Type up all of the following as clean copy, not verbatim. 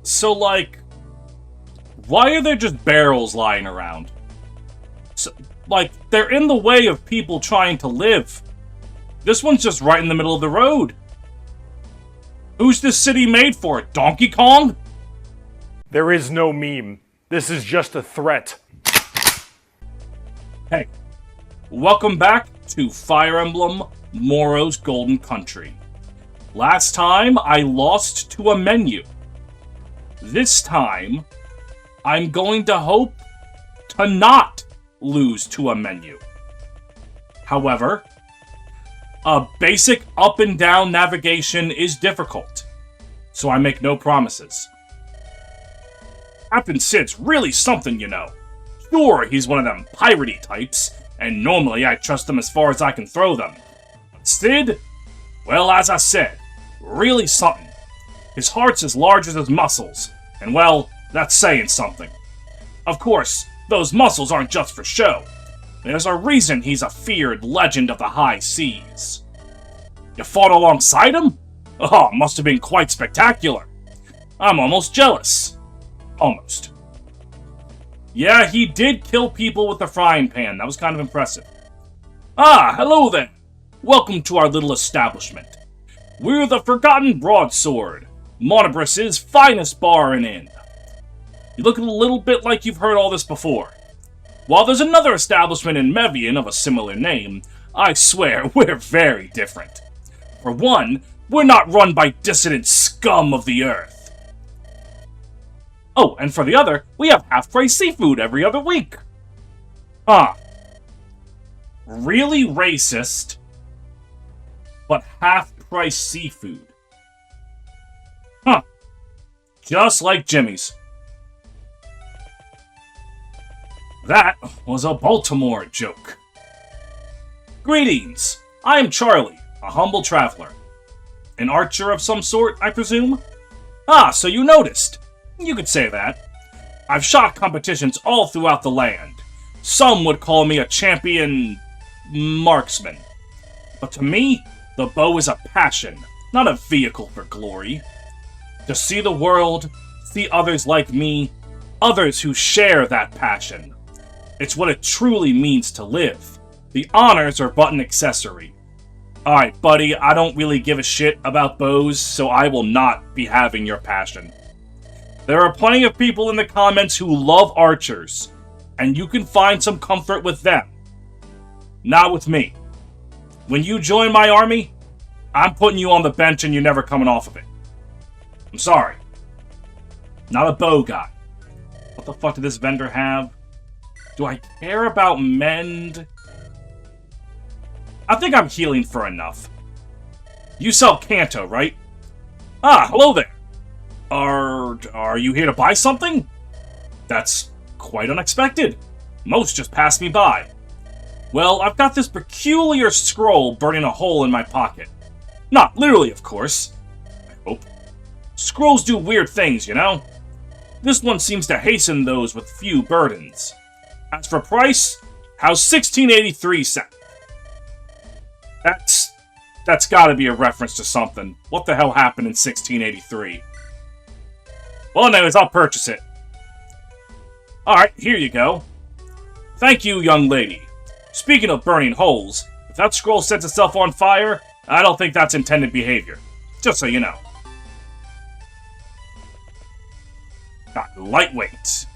So, like, why are there just barrels lying around? So, like, they're in the way of people trying to live. This one's just right in the middle of the road. Who's this city made for? Donkey Kong? There is no meme. This is just a threat. Hey, welcome back to Fire Emblem Morrow's Golden Country. Last time, I lost to a menu. This time, I'm going to hope to not lose to a menu. However, a basic up and down navigation is difficult, so I make no promises. Captain Sid's really something, you know. Sure, he's one of them piratey types, and normally I trust them as far as I can throw them. But Sid, well, as I said, really something. His heart's as large as his muscles, and well, that's saying something. Of course, those muscles aren't just for show. There's a reason he's a feared legend of the high seas. You fought alongside him? Oh, must have been quite spectacular. I'm almost jealous. Almost. Yeah, he did kill people with the frying pan. That was kind of impressive. Ah, hello there. Welcome to our little establishment. We're the Forgotten Broadsword, Monobris's finest bar and inn. You look a little bit like you've heard all this before. While there's another establishment in Mevian of a similar name, I swear we're very different. For one, we're not run by dissident scum of the earth. Oh, and for the other, we have half-price seafood every other week. Huh. Really racist, but half-price seafood. Huh. Just like Jimmy's. That was a Baltimore joke. Greetings. I am Charlie, a humble traveler. An archer of some sort, I presume? Ah, so you noticed. You could say that. I've shot competitions all throughout the land. Some would call me a champion marksman. But to me, the bow is a passion, not a vehicle for glory. To see the world, see others like me, others who share that passion. It's what it truly means to live. The honors are but an accessory. Alright, buddy, I don't really give a shit about bows, so I will not be having your passion. There are plenty of people in the comments who love archers, and you can find some comfort with them. Not with me. When you join my army, I'm putting you on the bench and you're never coming off of it. I'm sorry. Not a bow guy. What the fuck did this vendor have? Do I care about mend? I think I'm healing for enough. You sell Kanto, right? Ah, hello there. Are you here to buy something? That's quite unexpected. Most just passed me by. Well, I've got this peculiar scroll burning a hole in my pocket. Not literally, of course. I hope. Scrolls do weird things, you know? This one seems to hasten those with few burdens. As for price, how's 1683 set? That's gotta be a reference to something. What the hell happened in 1683? Well, anyways, I'll purchase it. Alright, here you go. Thank you, young lady. Speaking of burning holes, if that scroll sets itself on fire, I don't think that's intended behavior. Just so you know. Got lightweight.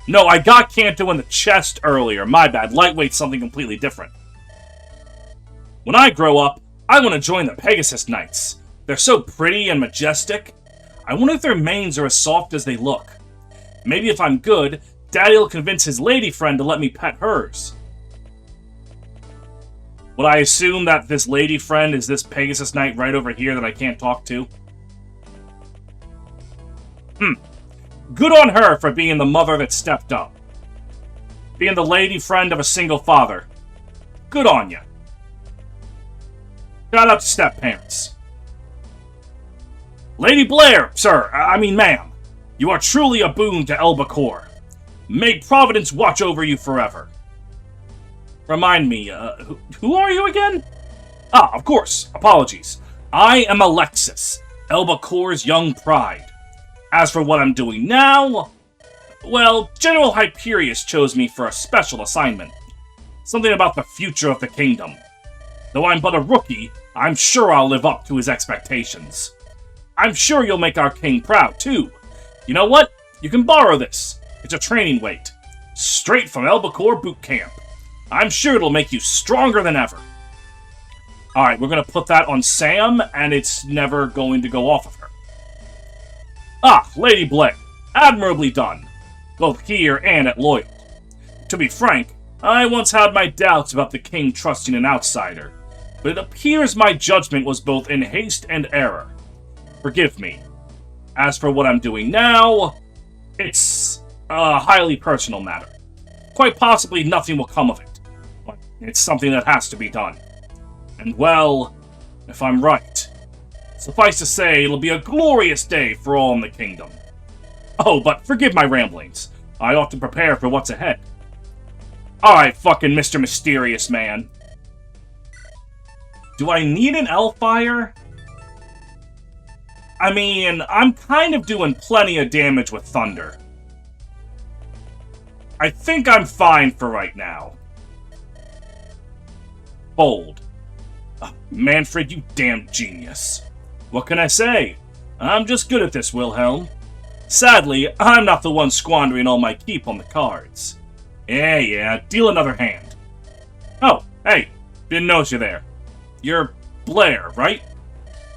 No, I got Kanto in the chest earlier. My bad. Lightweight's something completely different. When I grow up, I want to join the Pegasus Knights. They're so pretty and majestic. I wonder if their manes are as soft as they look. Maybe if I'm good, Daddy'll convince his lady friend to let me pet hers. Would I assume that this lady friend is this Pegasus Knight right over here that I can't talk to? Good on her for being the mother that stepped up. Being the lady friend of a single father. Good on ya. Shout out to step-parents. Lady Blair, sir, ma'am. You are truly a boon to Elbacor. May Providence watch over you forever. Remind me, who are you again? Ah, of course. Apologies. I am Alexis, Elbacor's young pride. As for what I'm doing now, well, General Hyperius chose me for a special assignment. Something about the future of the kingdom. Though I'm but a rookie, I'm sure I'll live up to his expectations. I'm sure you'll make our king proud, too. You know what? You can borrow this. It's a training weight. Straight from Albacore boot camp. I'm sure it'll make you stronger than ever. Alright, we're gonna put that on Sam, and it's never going to go off of her. Ah, Lady Blair. Admirably done. Both here and at Loyal. To be frank, I once had my doubts about the king trusting an outsider, but it appears my judgment was both in haste and error. Forgive me. As for what I'm doing now, it's a highly personal matter. Quite possibly nothing will come of it, but it's something that has to be done. And well, if I'm right, suffice to say it'll be a glorious day for all in the kingdom. Oh, but forgive my ramblings. I ought to prepare for what's ahead. Alright, fucking Mr. Mysterious Man. Do I need an Hellfire? I mean, I'm kind of doing plenty of damage with Thunder. I think I'm fine for right now. Bold. Manfred, you damn genius. What can I say? I'm just good at this, Wilhelm. Sadly, I'm not the one squandering all my keep on the cards. Yeah, deal another hand. Oh, hey, didn't notice you there. You're Blair, right?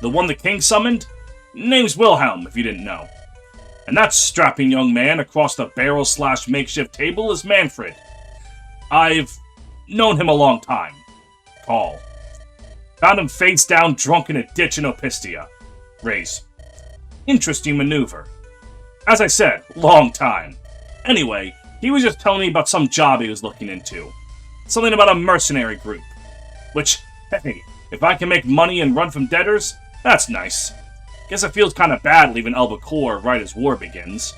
The one the king summoned? Name's Wilhelm, if you didn't know. And that strapping young man across the barrel/makeshift table is Manfred. I've known him a long time. Call. Found him face down drunk in a ditch in Opistia. Raise. Interesting maneuver. As I said, long time. Anyway, he was just telling me about some job he was looking into. Something about a mercenary group. Which, hey, if I can make money and run from debtors, that's nice. Guess it feels kinda bad leaving Albacore right as war begins.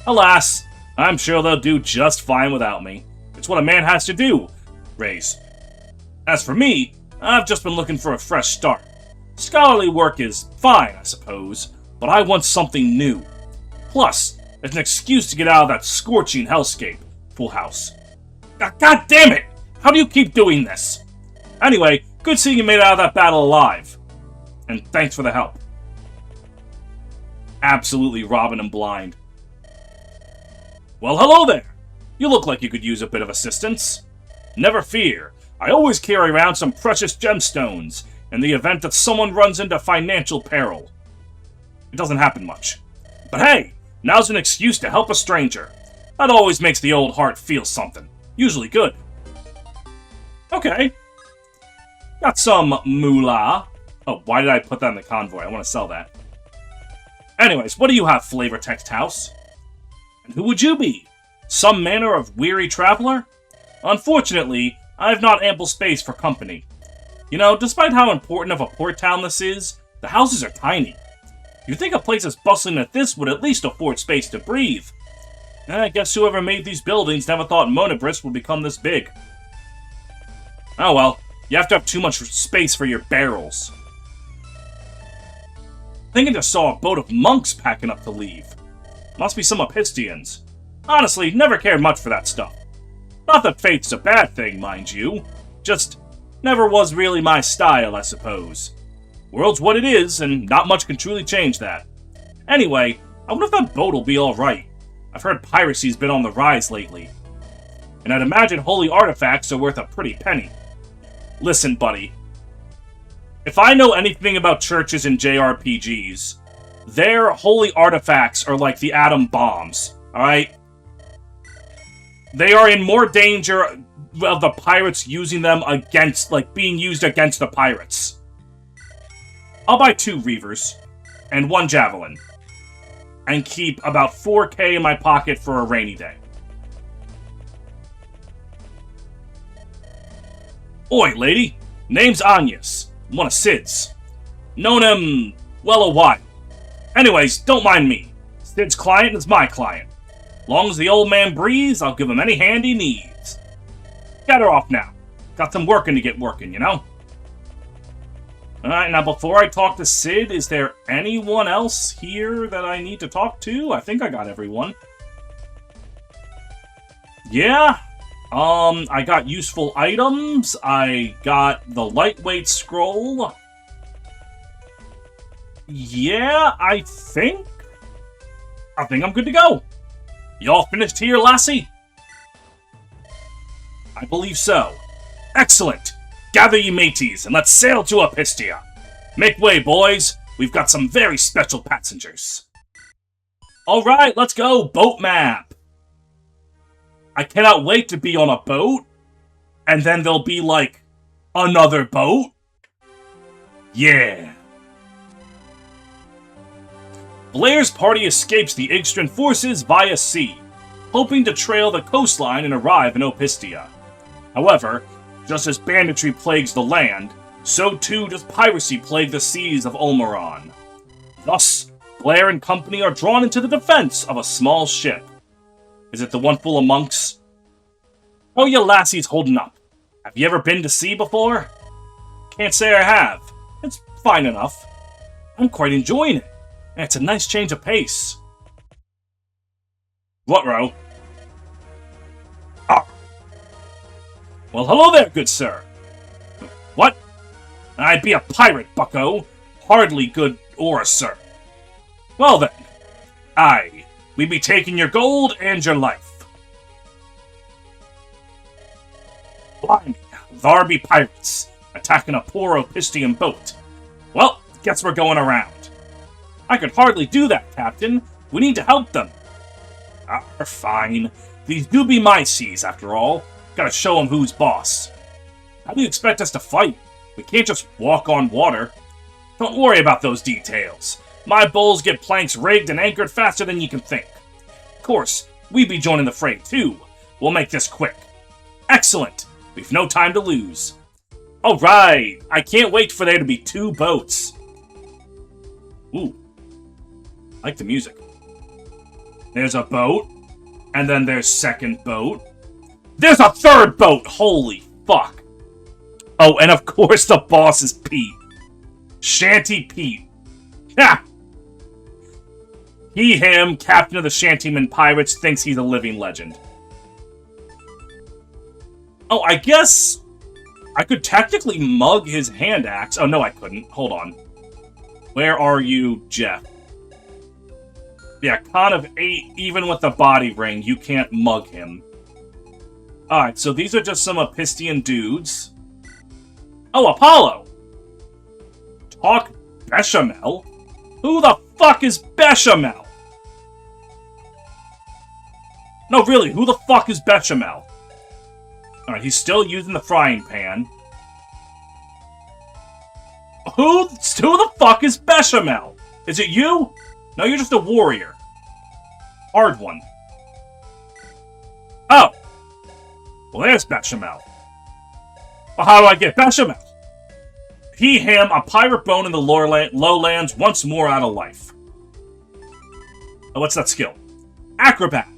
Alas, I'm sure they'll do just fine without me. It's what a man has to do. Raise. As for me, I've just been looking for a fresh start. Scholarly work is fine, I suppose, but I want something new. Plus, it's an excuse to get out of that scorching hellscape, Full House. God damn it! How do you keep doing this? Anyway, good seeing you made it out of that battle alive. And thanks for the help. Absolutely robbing him blind. Well, hello there! You look like you could use a bit of assistance. Never fear, I always carry around some precious gemstones in the event that someone runs into financial peril. It doesn't happen much. But hey, now's an excuse to help a stranger. That always makes the old heart feel something. Usually good. Okay. Got some moolah. Oh, why did I put that in the convoy? I want to sell that. Anyways, what do you have, Flavor Text House? And who would you be? Some manner of weary traveler? Unfortunately, I have not ample space for company. You know, despite how important of a port town this is, the houses are tiny. You'd think a place as bustling as this would at least afford space to breathe. I guess whoever made these buildings never thought Monabris would become this big. Oh well, you have to have too much space for your barrels. I think I just saw a boat of monks packing up to leave. Must be some Opistians. Honestly, never cared much for that stuff. Not that faith's a bad thing, mind you. Just never was really my style, I suppose. World's what it is, and not much can truly change that. Anyway, I wonder if that boat will be alright. I've heard piracy's been on the rise lately. And I'd imagine holy artifacts are worth a pretty penny. Listen, buddy. If I know anything about churches and JRPGs, their holy artifacts are like the atom bombs, alright? They are in more danger of the pirates using them against, being used against the pirates. I'll buy 2 Reavers, and 1 Javelin, and keep about 4K in my pocket for a rainy day. Oi, lady. Name's Agnes, one of Sid's. Known him, well, a while. Anyways, don't mind me. Sid's client is my client. Long as the old man breathes, I'll give him any hand he needs. Get her off now. Got some working to get working, you know? Alright, now before I talk to Sid, is there anyone else here that I need to talk to? I think I got everyone. Yeah. I got useful items. I got the lightweight scroll. Yeah, I think I'm good to go. Y'all finished here, lassie? I believe so. Excellent. Gather ye mateys, and let's sail to Apistia. Make way, boys. We've got some very special passengers. Alright, let's go. Boat map. I cannot wait to be on a boat. And then there'll be, like, another boat. Yeah. Blair's party escapes the Igstran forces via sea, hoping to trail the coastline and arrive in Opistia. However, just as banditry plagues the land, so too does piracy plague the seas of Ulmaron. Thus, Blair and company are drawn into the defense of a small ship. Is it the one full of monks? Oh, you lassies holding up. Have you ever been to sea before? Can't say I have. It's fine enough. I'm quite enjoying it. And it's a nice change of pace. What, Ro? Ah. Well, hello there, good sir. What? I'd be a pirate, bucko. Hardly good or a sir. Well then. Aye. We be taking your gold and your life. Blimey. Thar be pirates. Attacking a poor Opistian boat. Well, guess we're going around. I could hardly do that, Captain. We need to help them. Fine. These do be my seas, after all. Gotta show them who's boss. How do you expect us to fight? We can't just walk on water. Don't worry about those details. My bulls get planks rigged and anchored faster than you can think. Of course, we be joining the fray, too. We'll make this quick. Excellent. We've no time to lose. Alright. I can't wait for there to be 2 boats. Ooh. I like the music. There's a boat. And then there's second boat. There's a third boat! Holy fuck. Oh, and of course the boss is Pete. Shanty Pete. Ha! He, him, captain of the Shantyman Pirates, thinks he's a living legend. Oh, I guess I could technically mug his hand axe. Oh, no, I couldn't. Hold on. Where are you, Jeff? Yeah, con of 8, even with the body ring, you can't mug him. Alright, so these are just some Apistian dudes. Oh, Apollo! Talk Bechamel? Who the fuck is Bechamel? No, really, who the fuck is Bechamel? Alright, he's still using the frying pan. Who the fuck is Bechamel? Is it you? No, you're just a warrior. Hard one. Oh! Well, there's Bechamel. Well, how do I get Bechamel? He, him, a pirate bone in the lowlands, once more out of life. Oh, what's that skill? Acrobat.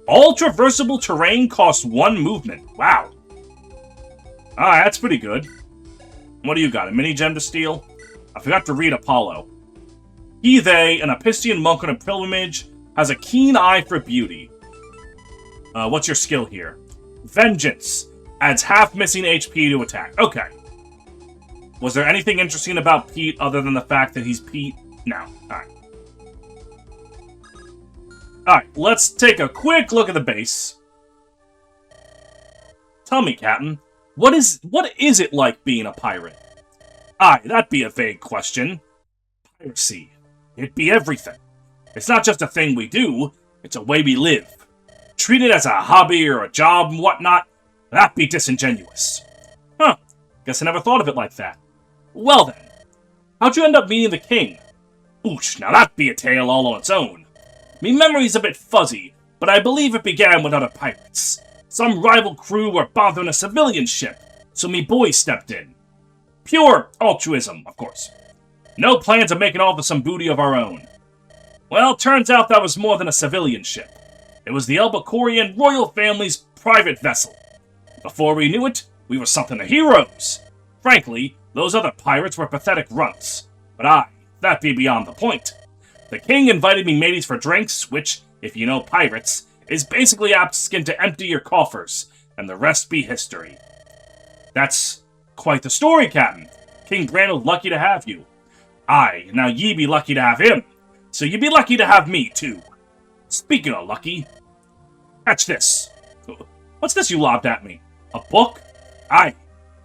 All traversable terrain costs 1 movement. Wow. Alright, that's pretty good. What do you got? A mini gem to steal? I forgot to read Apollo. He, they, an Apistian monk on a pilgrimage, has a keen eye for beauty. What's your skill here? Vengeance. Adds half missing HP to attack. Okay. Was there anything interesting about Pete other than the fact that he's Pete? No. Alright. Alright, let's take a quick look at the base. Tell me, Captain, what is it like being a pirate? Aye, that'd be a vague question. Piracy. It'd be everything. It's not just a thing we do, it's a way we live. Treat it as a hobby or a job and whatnot, that'd be disingenuous. Huh, guess I never thought of it like that. Well then, how'd you end up meeting the king? Oosh, now that'd be a tale all on its own. Me memory's a bit fuzzy, but I believe it began with other pirates. Some rival crew were bothering a civilian ship, so me boys stepped in. Pure altruism, of course. No plans of making off with some booty of our own. Well, turns out that was more than a civilian ship. It was the Albacorian royal family's private vessel. Before we knew it, we were something of heroes. Frankly, Those other pirates were pathetic runts. But that be beyond the point. The king invited me mateys for drinks, which, if you know pirates, is basically asking to empty your coffers, and the rest be history. That's quite the story, Captain. King Brandon lucky to have you. Aye, now ye be lucky to have him, so ye be lucky to have me, too. Speaking of lucky, catch this. What's this you lobbed at me? A book? Aye.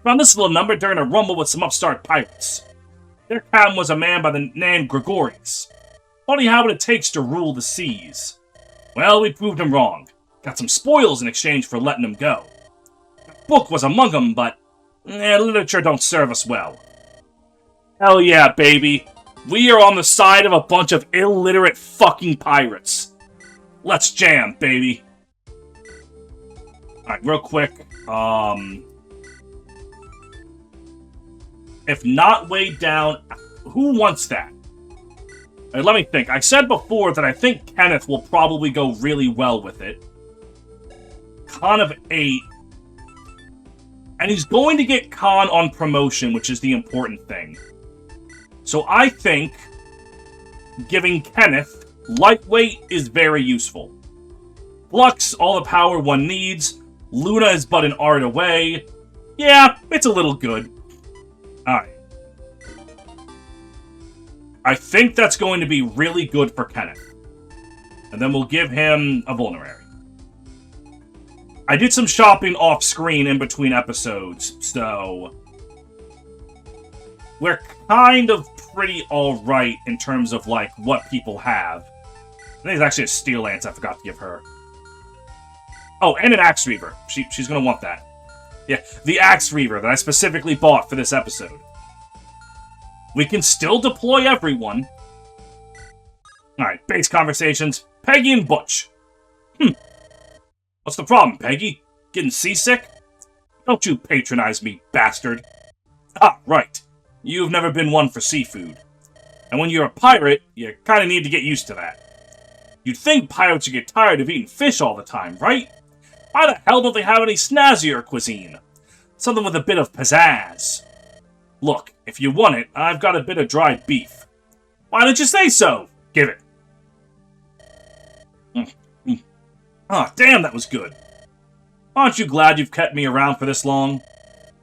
Found this little number during a rumble with some upstart pirates. Their captain was a man by the name Gregorius. Funny how it takes to rule the seas. Well, we proved him wrong. Got some spoils in exchange for letting him go. The book was among them, but literature don't serve us well. Hell yeah, baby. We are on the side of a bunch of illiterate fucking pirates. Let's jam, baby. Alright, real quick. If not way down, who wants that? Let me think. I said before that I think Kenneth will probably go really well with it. Con of 8. And he's going to get Con on promotion, which is the important thing. So I think giving Kenneth lightweight is very useful. Flux, all the power one needs. Luna is but an art away. Yeah, it's a little good. Alright. I think that's going to be really good for Kenneth. And then we'll give him a vulnerary. I did some shopping off-screen in between episodes, so we're kind of pretty alright in terms of, like, what people have. I think it's actually a Steel Lance I forgot to give her. Oh, and an Axe Reaver. She's gonna want that. Yeah, the Axe Reaver that I specifically bought for this episode. We can still deploy everyone. Alright, base conversations. Peggy and Butch. What's the problem, Peggy? Getting seasick? Don't you patronize me, bastard. Ah, right. You've never been one for seafood. And when you're a pirate, you kinda need to get used to that. You'd think pirates would get tired of eating fish all the time, right? Why the hell don't they have any snazzier cuisine? Something with a bit of pizzazz. Look, if you want it, I've got a bit of dried beef. Why didn't you say so? Give it. Ah, damn, that was good. Aren't you glad you've kept me around for this long?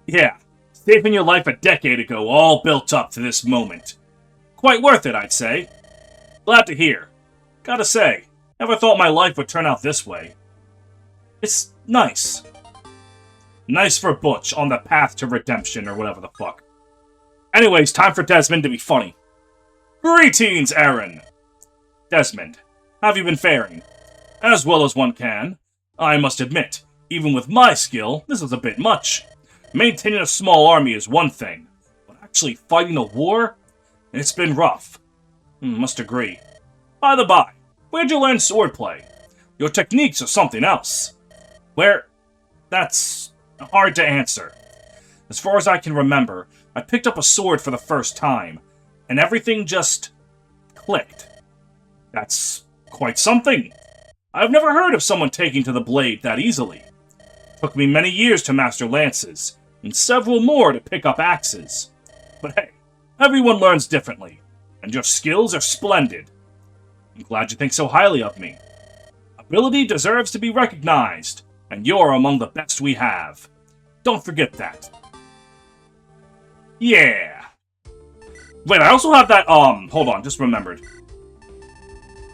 Yeah, saving your life a decade ago, all built up to this moment. Quite worth it, I'd say. Glad to hear. Gotta say, never thought my life would turn out this way. It's nice. Nice for Butch on the path to redemption or whatever the fuck. Anyways, time for Desmond to be funny. Greetings, Aaron! Desmond, how have you been faring? As well as one can. I must admit, even with my skill, this is a bit much. Maintaining a small army is one thing, but actually fighting a war? It's been rough. Must agree. By the by, where'd you learn swordplay? Your techniques are something else. Where? That's hard to answer. As far as I can remember, I picked up a sword for the first time, and everything just clicked. That's quite something. I've never heard of someone taking to the blade that easily. Took me many years to master lances, and several more to pick up axes. But hey, everyone learns differently, and your skills are splendid. I'm glad you think so highly of me. Ability deserves to be recognized, and you're among the best we have. Don't forget that. Yeah. Wait, I also have that, hold on, just remembered.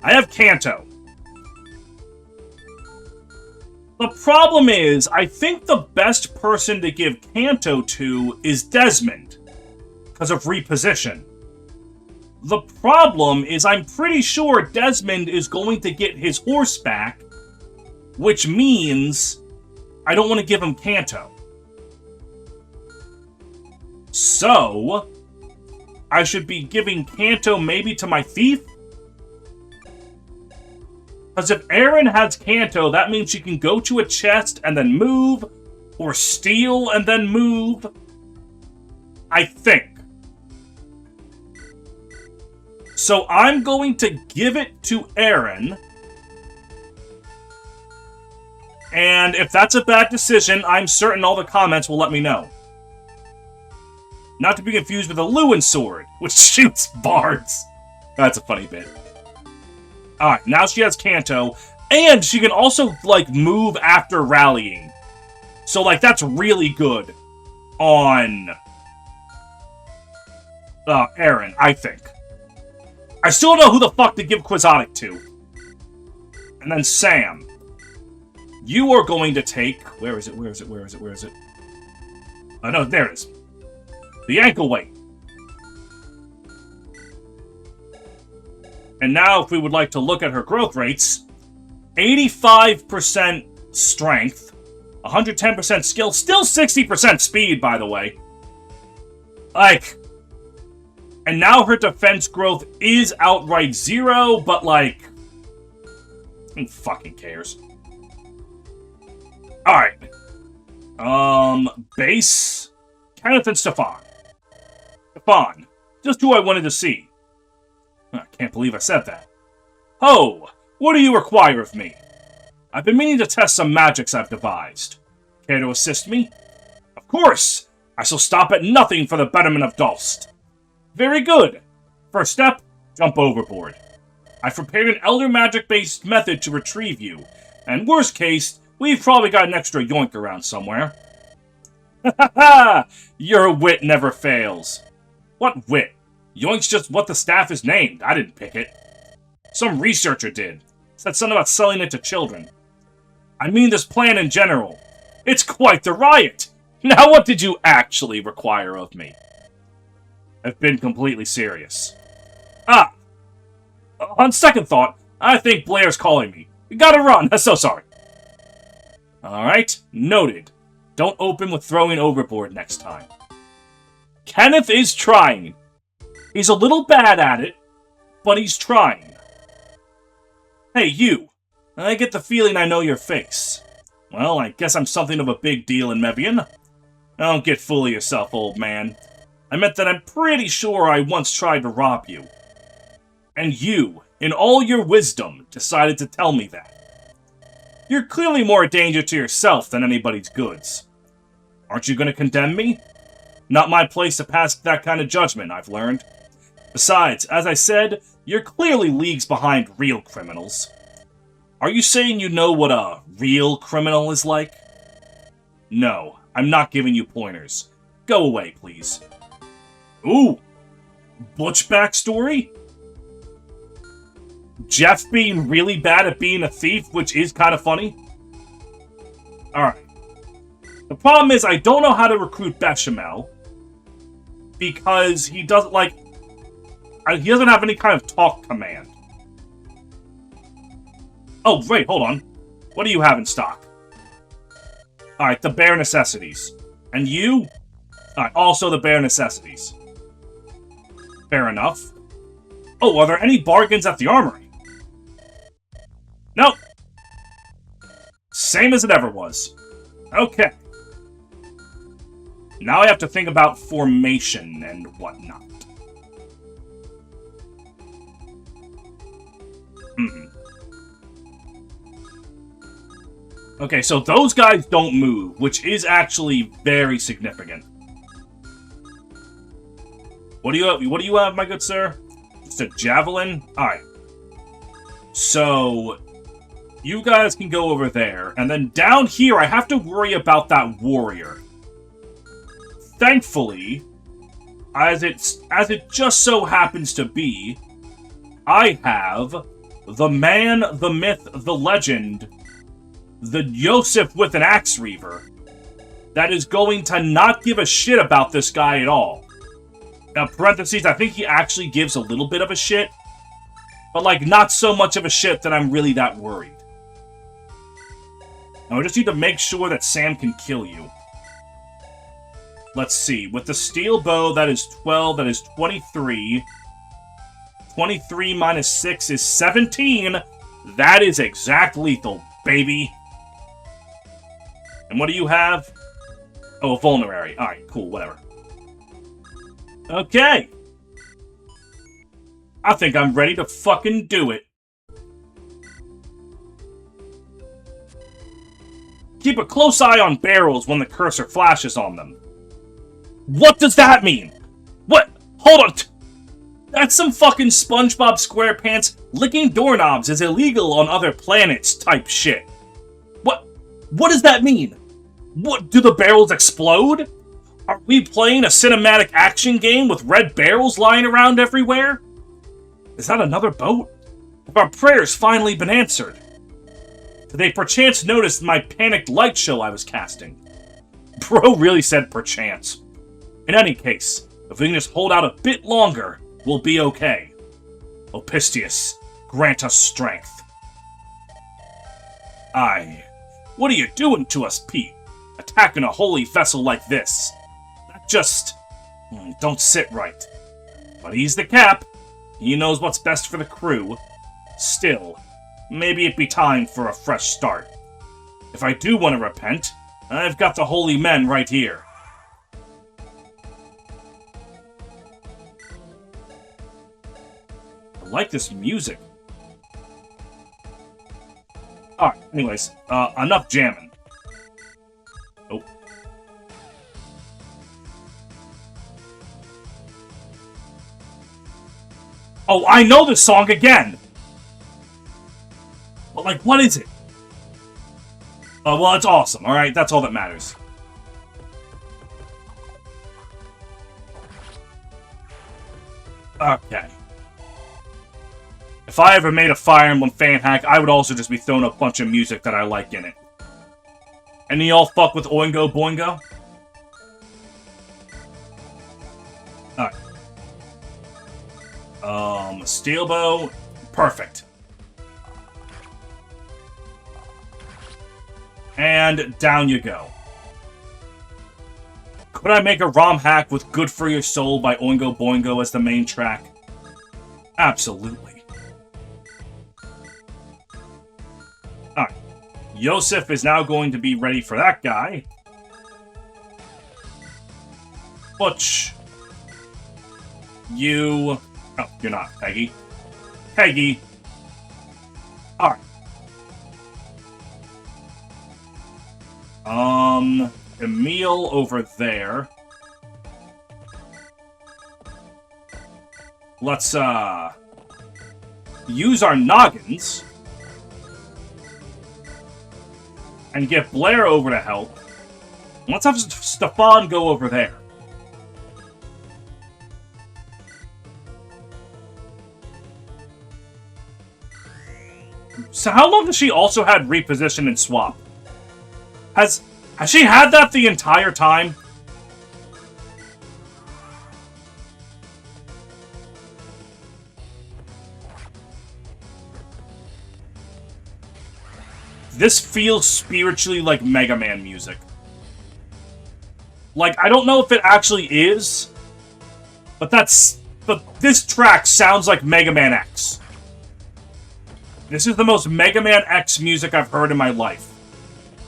I have Kanto. The problem is, I think the best person to give Kanto to is Desmond, because of reposition. The problem is I'm pretty sure Desmond is going to get his horse back, which means I don't want to give him Kanto. So, I should be giving Kanto maybe to my thief? Because if Aaron has Kanto, that means she can go to a chest and then move, or steal and then move. I think. So I'm going to give it to Aaron. And if that's a bad decision, I'm certain all the comments will let me know. Not to be confused with a Lewin sword, which shoots bards. That's a funny bit. Alright, now she has Kanto, and she can also, like, move after rallying. So, like, that's really good on Aaron, I think. I still don't know who the fuck to give Quixotic to. And then Sam. You are going to take... Where is it? Oh, no, there it is. The ankle weight. And now, if we would like to look at her growth rates, 85% strength, 110% skill, still 60% speed, by the way. Like, and now her defense growth is outright 0, but like, who fucking cares? Alright. Base, Kenneth and Stefan. Stefan, just who I wanted to see. I can't believe I said that. Oh, what do you require of me? I've been meaning to test some magics I've devised. Care to assist me? Of course! I shall stop at nothing for the betterment of Dulst. Very good. First step, jump overboard. I've prepared an elder magic-based method to retrieve you, and worst case, we've probably got an extra yoink around somewhere. Ha ha ha! Your wit never fails. What wit? Yoink's just what the staff is named. I didn't pick it. Some researcher did. Said something about selling it to children. I mean this plan in general. It's quite the riot. Now what did you actually require of me? I've been completely serious. Ah! On second thought, I think Blair's calling me. Gotta run. I'm so sorry. Alright, noted. Don't open with throwing overboard next time. Kenneth is trying. He's a little bad at it, but he's trying. Hey, you. I get the feeling I know your face. Well, I guess I'm something of a big deal in Mebian. Don't get full of yourself, old man. I meant that I'm pretty sure I once tried to rob you. And you, in all your wisdom, decided to tell me that. You're clearly more a danger to yourself than anybody's goods. Aren't you going to condemn me? Not my place to pass that kind of judgment, I've learned. Besides, as I said, you're clearly leagues behind real criminals. Are you saying you know what a real criminal is like? No, I'm not giving you pointers. Go away, please. Ooh! Butch backstory? Jeff being really bad at being a thief, which is kind of funny. Alright. The problem is I don't know how to recruit Bechamel. Because he doesn't, like... he doesn't have any kind of talk command. Oh, wait, hold on. What do you have in stock? Alright, the bare necessities. And you? Alright, also the bare necessities. Fair enough. Oh, are there any bargains at the armory? Nope. Same as it ever was. Okay. Now I have to think about formation and whatnot. Okay, so those guys don't move, which is actually very significant. What do you have, my good sir? Just a javelin? Alright. So, you guys can go over there, and then down here I have to worry about that warrior. Thankfully, as it just so happens to be, I have the man, the myth, the legend, the Yosef with an axe reaver, that is going to not give a shit about this guy at all. Now, parentheses, I think he actually gives a little bit of a shit, but, like, not so much of a shit that I'm really that worried. Now, I just need to make sure that Sam can kill you. Let's see. With the steel bow, that is 12, that is 23. 23 minus 6 is 17. That is exact lethal, baby. And what do you have? Oh, a vulnerary. Alright, cool, whatever. Okay. I think I'm ready to fucking do it. Keep a close eye on barrels when the cursor flashes on them. What does that mean? What? Hold on. That's some fucking SpongeBob SquarePants licking doorknobs is illegal on other planets type shit. What does that mean? What, do the barrels explode? Are we playing a cinematic action game with red barrels lying around everywhere? Is that another boat? Have our prayers finally been answered? Did they perchance notice my panicked light show I was casting? Bro really said perchance. In any case, if we can just hold out a bit longer, we'll be okay. Opistius, grant us strength. What are you doing to us, Pete? Attacking a holy vessel like this? That just... don't sit right. But he's the cap. He knows what's best for the crew. Still, maybe it'd be time for a fresh start. If I do want to repent, I've got the holy men right here. I like this music. Alright, anyways, enough jamming. Oh. Oh, I know this song again! But, like, what is it? Oh, well, it's awesome, alright? That's all that matters. Okay. If I ever made a Fire Emblem fan hack, I would also just be throwing a bunch of music that I like in it. Any of y'all fuck with Oingo Boingo? Alright. Steel bow. Perfect. And down you go. Could I make a ROM hack with Good For Your Soul by Oingo Boingo as the main track? Absolutely. Alright. Yosef is now going to be ready for that guy. Butch. You... Oh, you're not, Peggy. Peggy. Alright. Emil over there. Let's, use our noggins. And get Blair over to help. Let's have Stefan go over there. So how long has she also had reposition and swap? Has she had that the entire time? This feels spiritually like Mega Man music. Like, I don't know if it actually is, but this track sounds like Mega Man X. This is the most Mega Man X music I've heard in my life.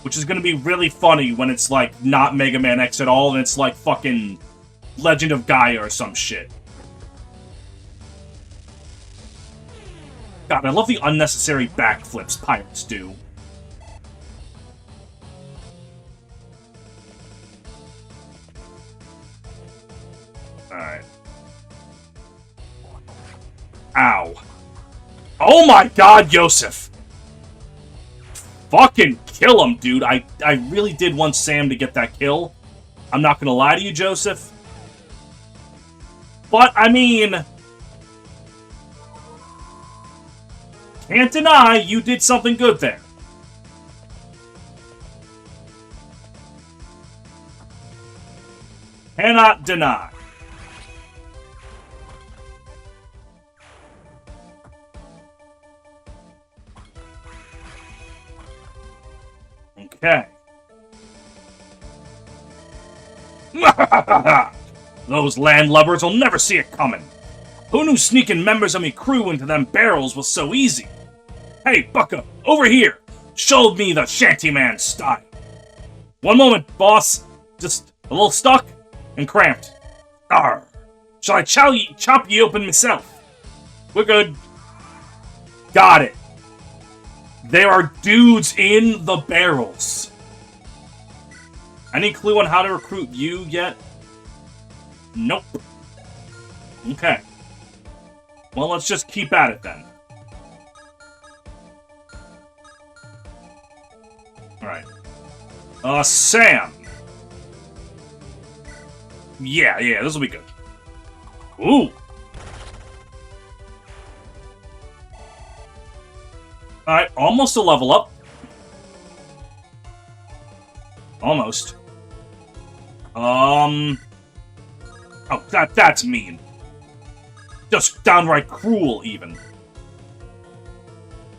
Which is gonna be really funny when it's, like, not Mega Man X at all, and it's, like, fucking Legend of Gaia or some shit. God, I love the unnecessary backflips pirates do. Alright. Ow. Oh my god, Yosef! Fucking kill him, dude. I really did want Sam to get that kill. I'm not gonna lie to you, Joseph. But, I mean... can't deny you did something good there. Cannot deny. Okay. Those landlubbers will never see it coming. Who knew sneaking members of me crew into them barrels was so easy? Hey, Bucko, over here! Show me the shantyman style. One moment, boss. Just a little stuck and cramped. Arr. Shall I chop ye open myself? We're good. Got it. There are dudes in the barrels. Any clue on how to recruit you yet? Nope. Okay. Well, let's just keep at it then. Alright. Sam. Yeah, this will be good. Ooh. Alright, almost a level up. Almost. Oh, that's mean. Just downright cruel, even.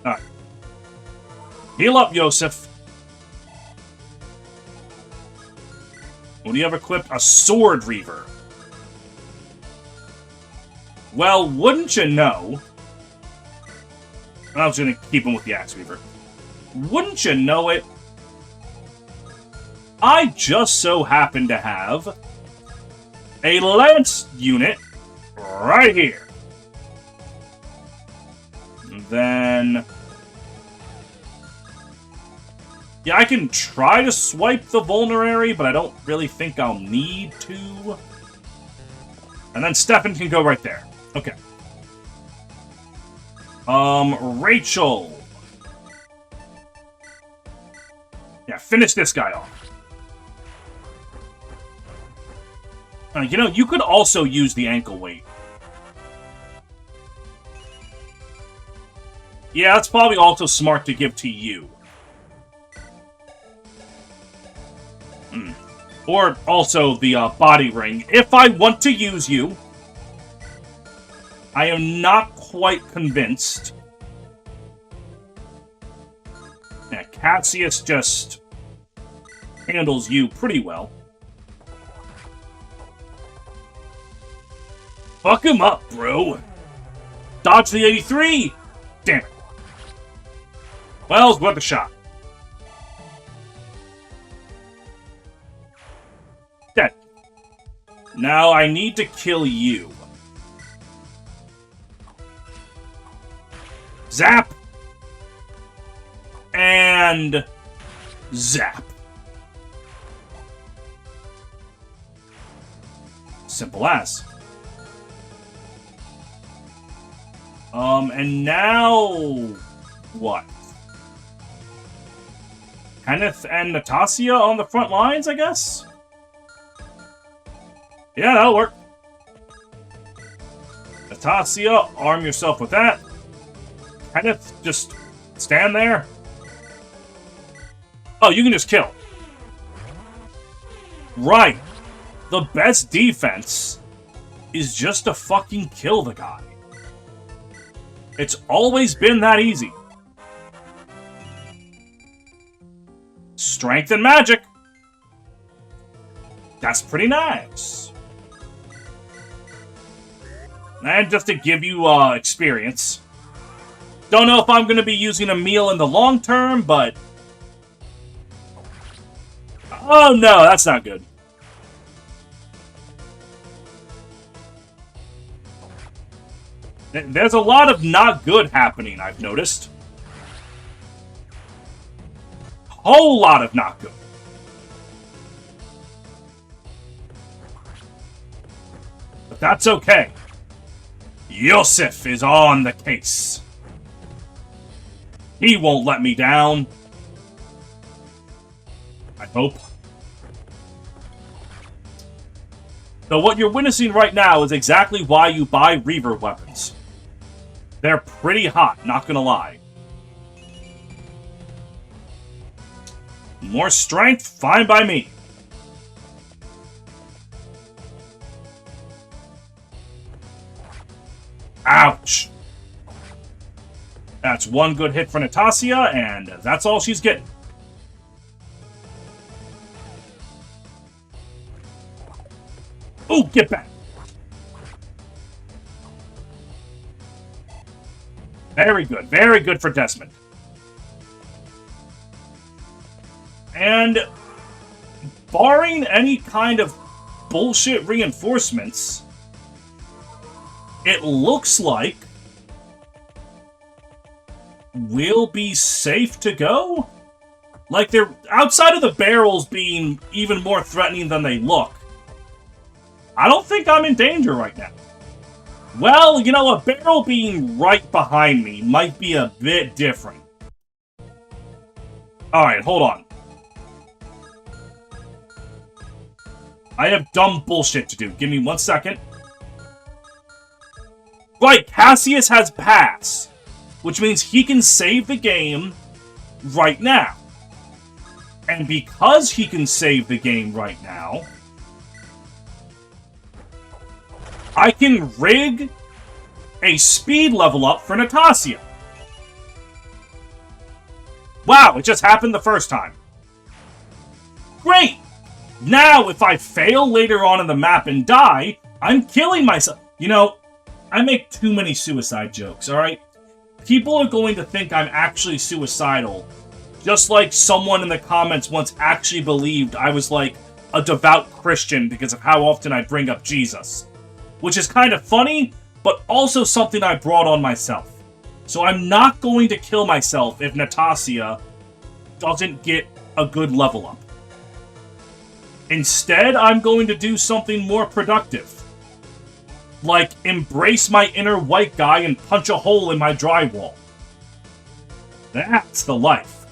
Alright. Heal up, Yosef. What do you have equipped? A Sword Reaver. Well, wouldn't you know... I was gonna keep him with the Axe Reaver. Wouldn't you know it? I just so happen to have a Lance unit right here. And then... yeah, I can try to swipe the Vulnerary, but I don't really think I'll need to. And then Stefan can go right there. Okay. Rachel. Yeah, finish this guy off. You know, you could also use the ankle weight. Yeah, that's probably also smart to give to you. Or also the body ring. If I want to use you, I am not quite convinced. Yeah, Cassius just handles you pretty well. Fuck him up, bro. Dodge the 83! Damn it. Well, it's worth a shot. Dead. Now I need to kill you. Zap! And... zap. Simple as. And now... what? Kenneth and Natasha on the front lines, I guess? Yeah, that'll work. Natasha, arm yourself with that. Kenneth, just stand there. Oh, you can just kill. Right. The best defense is just to fucking kill the guy. It's always been that easy. Strength and magic. That's pretty nice. And just to give you experience. Don't know if I'm going to be using a meal in the long term, but... oh no, that's not good. There's a lot of not good happening, I've noticed. Whole lot of not good. But that's okay. Yosef is on the case. He won't let me down. I hope. So what you're witnessing right now is exactly why you buy Reaver weapons. They're pretty hot, not gonna lie. More strength, fine by me. Ouch. That's one good hit for Natasha, and that's all she's getting. Ooh, get back. Very good for Desmond. And barring any kind of bullshit reinforcements, it looks like we'll be safe to go. Like, they're outside of the barrels being even more threatening than they look. I don't think I'm in danger right now. Well, you know, a barrel being right behind me might be a bit different. Alright, hold on. I have dumb bullshit to do. Give me 1 second. Right, Cassius has pass, which means he can save the game right now. And because he can save the game right now, I can rig a speed level up for Natasha. Wow, it just happened the first time. Great! Now, if I fail later on in the map and die, I'm killing myself. You know, I make too many suicide jokes, alright? People are going to think I'm actually suicidal. Just like someone in the comments once actually believed I was like a devout Christian because of how often I bring up Jesus. Which is kind of funny, but also something I brought on myself. So I'm not going to kill myself if Natasha doesn't get a good level up. Instead, I'm going to do something more productive. Like, embrace my inner white guy and punch a hole in my drywall. That's the life.